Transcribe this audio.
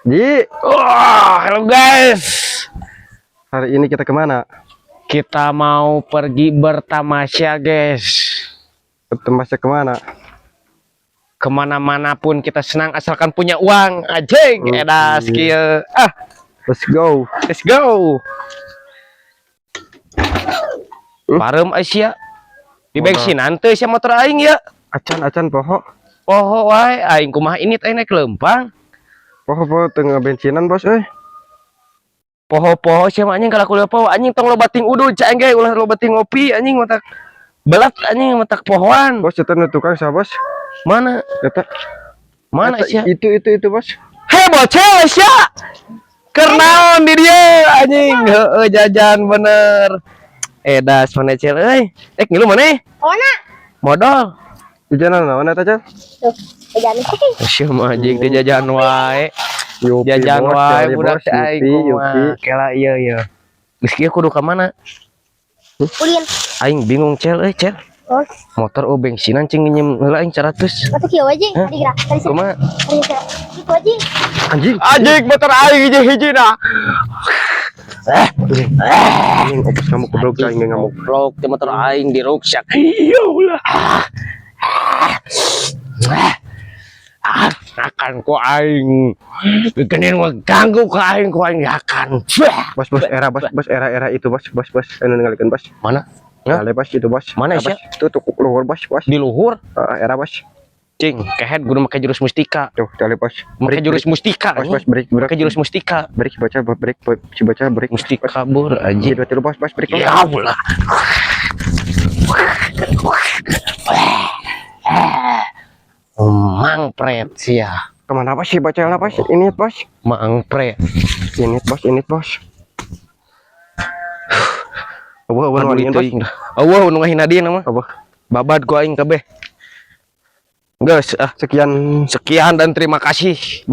Ji, Halo guys, hari ini kita kemana? kita mau pergi bertamasya guys. Bertamasya kemana? Kemana-mana pun kita senang asalkan punya uang. Ajeng, eda skill. Let's go. Let's go. Parem Asia di bensinan teh sia motor aing ya. Acan poho. Poho wae aing kumaha ini teh naik lempang. Poho tengah bensinan bos Poho sia anjing kalau kuliah poho anjing tong lo bating udud cai ge ulah lo bating ngopi anjing matak belat anjing matak pohoan. Bos itu tukang sah bos. Mana? Kata Mana sia? Itu bos. Hei bocah sia. Kernaon di dia anjing. Heeh jajan bener. Das mana cel euy. Ngilu maneh? Mana? Modal. Jajanan naon eta Cel? Tuh, jajan sih. Sia mah anjing teh jajan wae. Yupi, Jajan bos, wae Cel, budak bos, teh aing Yupi. kumaha. Kela ieu. Geus kieu kudu ka mana? Ulin. Aing bingung cel euy cel. Oh, Motor bensinan cing nginjem heula aing 100. mata kieu aja. Tadi gerak. Tadi sih. Kumaha? Tadi sih. Itu aja. Anjing. Motor aing hiji-hiji nah. Anjing opus kamu goblok cai ngamuk. Goblok teh motor aing diruksak. Ya ulah. Akan ku aing. Bikenin mah ganggu ku aing akan. Bos era itu bos. Anu ningalikeun bos. Mana? Kale bos itu bos. Mana Bos, sih? Itu tuh luhur bos. Di luhur. Era bos. Cing, kehead guru make jurus mustika. Tuh, kali bos. Make jurus mustika. Bos break. Make jurus mustika. Break baca break Mustika kabur aja. Jadi tilu bos break. Ya Allah. Mang pret sia. Kemana bos sih baca apa sih? Ini bos. Mang pret. Ini bos. Abah nuangin bos. Eueuh nu ngahina dia nama. Abah. Babad ku aing kabeh. Geus, Sekian sekian dan terima kasih.